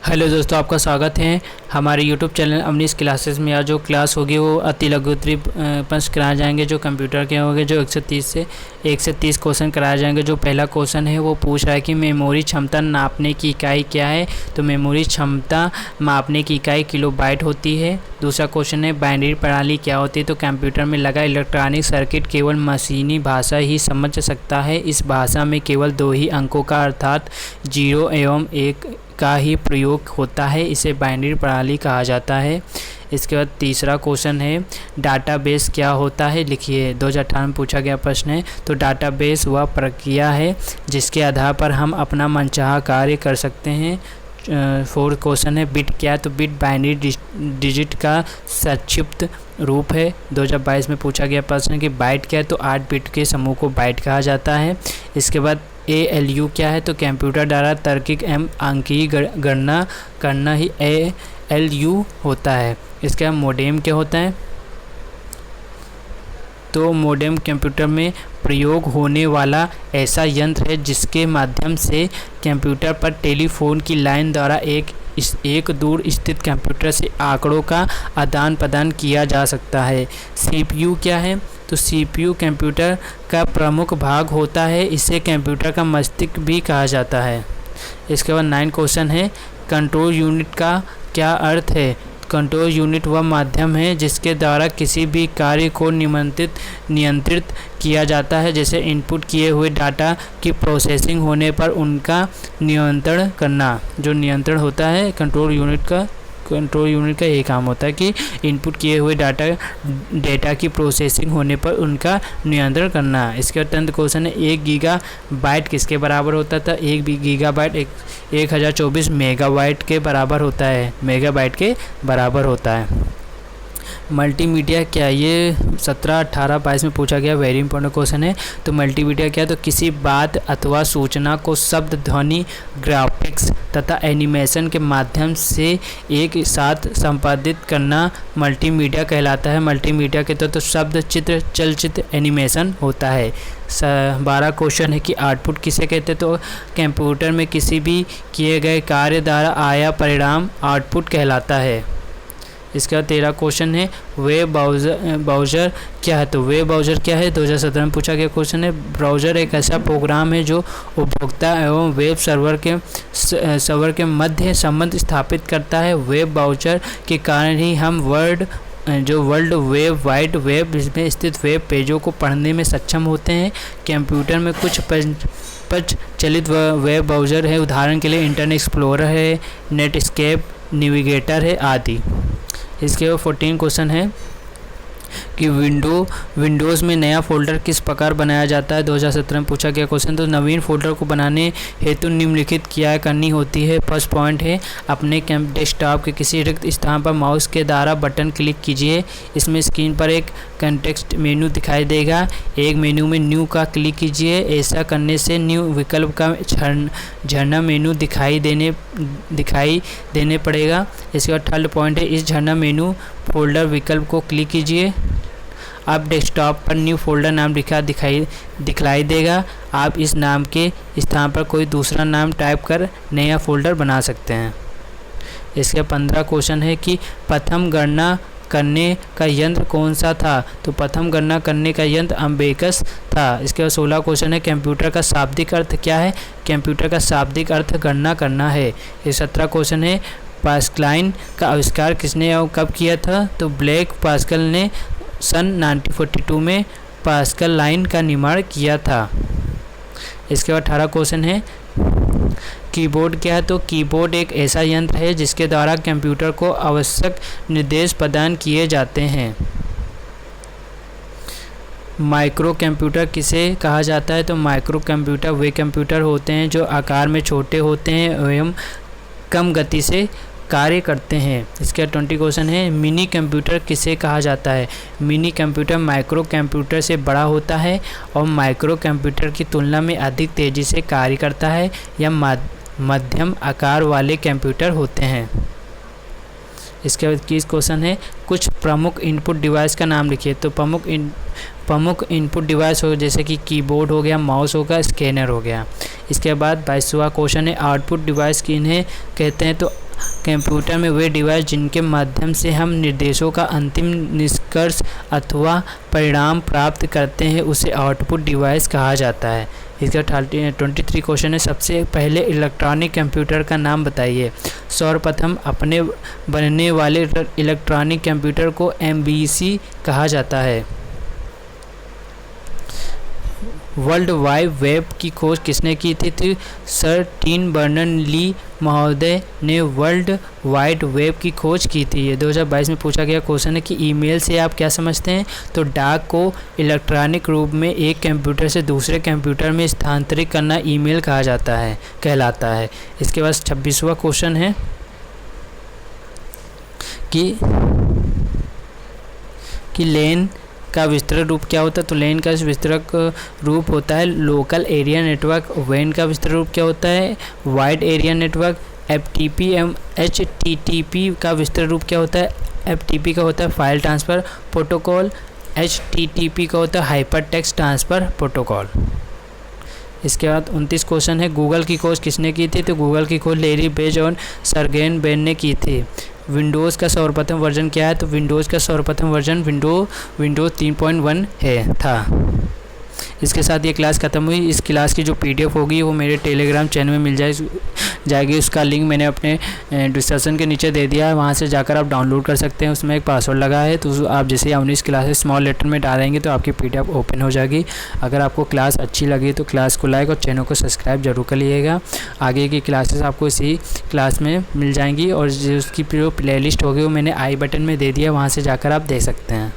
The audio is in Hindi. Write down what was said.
हेलो दोस्तों, आपका स्वागत है हमारे यूट्यूब चैनल अमनीश क्लासेस में। आज जो क्लास होगी वो अति लघुत्तरीय प्रश्न कराए जाएंगे जो कंप्यूटर के होंगे, जो 130 क्वेश्चन कराए जाएंगे। जो पहला क्वेश्चन है वो पूछ रहा है कि मेमोरी क्षमता नापने की इकाई क्या है। तो मेमोरी क्षमता मापने की इकाई किलोबाइट होती है। दूसरा क्वेश्चन है बाइनरी प्रणाली क्या होती है। तो कंप्यूटर में लगा इलेक्ट्रॉनिक सर्किट केवल मशीनी भाषा ही समझ सकता है। इस भाषा में केवल दो ही अंकों का अर्थात 0 एवं 1 का ही प्रयोग होता है। इसे बाइनरी प्रणाली कहा जाता है। इसके बाद तीसरा क्वेश्चन है डाटाबेस क्या होता है। लिखिए, 2018 में पूछा गया प्रश्न है। तो डाटाबेस वह प्रक्रिया है जिसके आधार पर हम अपना मनचाहा कार्य कर सकते हैं। फोर्थ क्वेश्चन है बिट क्या है। तो बिट बाइनरी डिजिट का संक्षिप्त रूप है। 2022 में पूछा गया प्रश्न कि बाइट क्या है। तो 8 बिट के समूह को बाइट कहा जाता है। इसके बाद ALU क्या है। तो कंप्यूटर द्वारा तार्किक एवं अंकीय गणना करना ही ALU होता है। इसके बाद मोडेम क्या होता है। तो मोडेम कंप्यूटर में प्रयोग होने वाला ऐसा यंत्र है जिसके माध्यम से कंप्यूटर पर टेलीफोन की लाइन द्वारा एक दूर स्थित कंप्यूटर से आंकड़ों का आदान प्रदान किया जा सकता है। CPU क्या है। तो CPU कंप्यूटर का प्रमुख भाग होता है। इसे कंप्यूटर का मस्तिष्क भी कहा जाता है। इसके बाद 9 क्वेश्चन है कंट्रोल यूनिट का क्या अर्थ है। कंट्रोल यूनिट वह माध्यम है जिसके द्वारा किसी भी कार्य को नियंत्रित किया जाता है, जैसे इनपुट किए हुए डाटा की प्रोसेसिंग होने पर उनका नियंत्रण करना। जो नियंत्रण होता है कंट्रोल यूनिट का यही काम होता है कि इनपुट किए हुए डेटा की प्रोसेसिंग होने पर उनका नियंत्रण करना। इसके बाद 10th क्वेश्चन है 1 गीगाबाइट किसके बराबर होता था। 1 गीगाबाइट 1024 मेगाबाइट के बराबर होता है। मेगाबाइट के बराबर होता है। मल्टीमीडिया क्या है। ये 17, 18, 22 में पूछा गया वेरी इंपॉर्टेंट क्वेश्चन है। तो मल्टीमीडिया क्या है। तो किसी बात अथवा सूचना को शब्द, ध्वनि, ग्राफिक्स तथा एनिमेशन के माध्यम से एक साथ संपादित करना मल्टीमीडिया कहलाता है। मल्टीमीडिया के तो शब्द, चित्र, चलचित्र, एनिमेशन होता है। 12 क्वेश्चन है कि आउटपुट किसे कहते हैं। तो कंप्यूटर में किसी भी किए गए कार्य द्वारा आया परिणाम आउटपुट कहलाता है। इसके बाद 13 क्वेश्चन है वेब ब्राउज़र क्या है। तो वेब ब्राउज़र क्या है 2017 में पूछा गया क्वेश्चन है। ब्राउज़र एक ऐसा प्रोग्राम है जो उपभोक्ता एवं वेब सर्वर के मध्य संबंध स्थापित करता है। वेब ब्राउज़र के कारण ही हम वर्ल्ड वाइड वेब में स्थित वेब पेजों को पढ़ने में सक्षम होते हैं। कंप्यूटर में कुछ प्रचलित वेब ब्राउज़र है, उदाहरण के लिए इंटरनेट एक्सप्लोरर है, नेटस्केप, नेविगेटर है आदि। इसके बाद 14 क्वेश्चन है कि विंडोज़ में नया फ़ोल्डर किस प्रकार बनाया जाता है। 2017 में पूछा गया क्वेश्चन। तो नवीन फ़ोल्डर को बनाने हेतु निम्नलिखित क्रियाएं करनी होती है। फर्स्ट पॉइंट है अपने डेस्कटॉप के किसी रिक्त स्थान पर माउस के द्वारा बटन क्लिक कीजिए। इसमें स्क्रीन पर एक कॉन्टेक्स्ट मेनू दिखाई देगा। एक मेनू में न्यू का क्लिक कीजिए। ऐसा करने से न्यू विकल्प का झरना मेनू दिखाई देने पड़ेगा। इसके बाद थर्ड पॉइंट है इस झरना मेनू फोल्डर विकल्प को क्लिक कीजिए। अब डेस्कटॉप पर न्यू फोल्डर नाम दिखलाई देगा। आप इस नाम के स्थान पर कोई दूसरा नाम टाइप कर नया फोल्डर बना सकते हैं। इसके 15 क्वेश्चन है कि प्रथम गणना करने का यंत्र कौन सा था। तो प्रथम गणना करने का यंत्र अम्बेकस था। इसके बाद 16 क्वेश्चन है कंप्यूटर का शाब्दिक अर्थ क्या है। कंप्यूटर का शाब्दिक अर्थ गणना करना है। ये 17 क्वेश्चन है पास्कल का आविष्कार किसने और कब किया था। तो ब्लैक पास्कल ने सन 1942 में पास्कल लाइन का निर्माण किया था। इसके बाद 18 क्वेश्चन है कीबोर्ड क्या है। तो कीबोर्ड एक ऐसा यंत्र है जिसके द्वारा कंप्यूटर को आवश्यक निर्देश प्रदान किए जाते हैं। माइक्रो कंप्यूटर किसे कहा जाता है। तो माइक्रो कंप्यूटर वे कंप्यूटर होते हैं जो आकार में छोटे होते हैं एवं कम गति से कार्य करते हैं। इसके 20 क्वेश्चन है मिनी कंप्यूटर किसे कहा जाता है। मिनी कंप्यूटर माइक्रो कंप्यूटर से बड़ा होता है और माइक्रो कंप्यूटर की तुलना में अधिक तेज़ी से कार्य करता है। यह मध्यम आकार वाले कंप्यूटर होते हैं। इसके बाद 21 क्वेश्चन है कुछ प्रमुख इनपुट डिवाइस का नाम लिखिए। तो प्रमुख इनपुट डिवाइस हो जैसे कि कीबोर्ड हो गया, माउस हो गया, स्कैनर हो गया। इसके बाद 22वां क्वेश्चन है आउटपुट डिवाइस किन्हें कहते हैं। तो कंप्यूटर में वे डिवाइस जिनके माध्यम से हम निर्देशों का अंतिम निष्कर्ष अथवा परिणाम प्राप्त करते हैं उसे आउटपुट डिवाइस कहा जाता है। इसका 23 क्वेश्चन है, सबसे पहले इलेक्ट्रॉनिक कंप्यूटर का नाम बताइए। सर्वप्रथम अपने बनने वाले इलेक्ट्रॉनिक कंप्यूटर को MBC कहा जाता है। वर्ल्ड वाइड वेब की खोज किसने की थी? सर टिम बर्नर्स-ली महोदय ने वर्ल्ड वाइड वेब की खोज की थी। ये 2022 में पूछा गया क्वेश्चन है कि ईमेल से आप क्या समझते हैं? तो डाक को इलेक्ट्रॉनिक रूप में एक कंप्यूटर से दूसरे कंप्यूटर में स्थानांतरित करना ईमेल कहा जाता है, कहलाता है। इसके बाद 26वां क्वेश्चन है कि लेन का विस्तृत रूप क्या होता है? तो लेन का विस्तृत रूप होता है लोकल एरिया नेटवर्क। वैन का विस्तृत रूप क्या होता है? Wide area network. FTP एवं HTTP का विस्तृत रूप क्या होता है? FTP का होता है फाइल ट्रांसफ़र प्रोटोकॉल। HTTP का होता है हाइपर टेक्स्ट ट्रांसफ़र प्रोटोकॉल। इसके बाद 29 क्वेश्चन है, गूगल की खोज किसने की थी? तो गूगल की खोज लैरी पेज और सर्गेई ब्रिन ने की थी। विंडोज़ का सर्वप्रथम वर्जन क्या है? तो विंडोज़ का सर्वप्रथम वर्जन विंडोज़ 3.1 था। इसके साथ ये क्लास ख़त्म हुई। इस क्लास की जो PDF होगी वो मेरे टेलीग्राम चैनल में मिल जाएगी। उसका लिंक मैंने अपने डिस्क्रिप्शन के नीचे दे दिया है, वहाँ से जाकर आप डाउनलोड कर सकते हैं। उसमें एक पासवर्ड लगा है, तो आप जैसे ही 19 क्लासेस स्मॉल लेटर में डालेंगे तो आपकी PDF ओपन हो जाएगी। अगर आपको क्लास अच्छी लगी तो क्लास को लाइक और चैनल को सब्सक्राइब जरूर कर लीजिएगा। आगे की क्लासेस आपको इसी क्लास में मिल जाएंगी और जो उसकी जो प्लेलिस्ट होगी वो मैंने आई बटन में दे दिया, वहाँ से जाकर आप देख सकते हैं।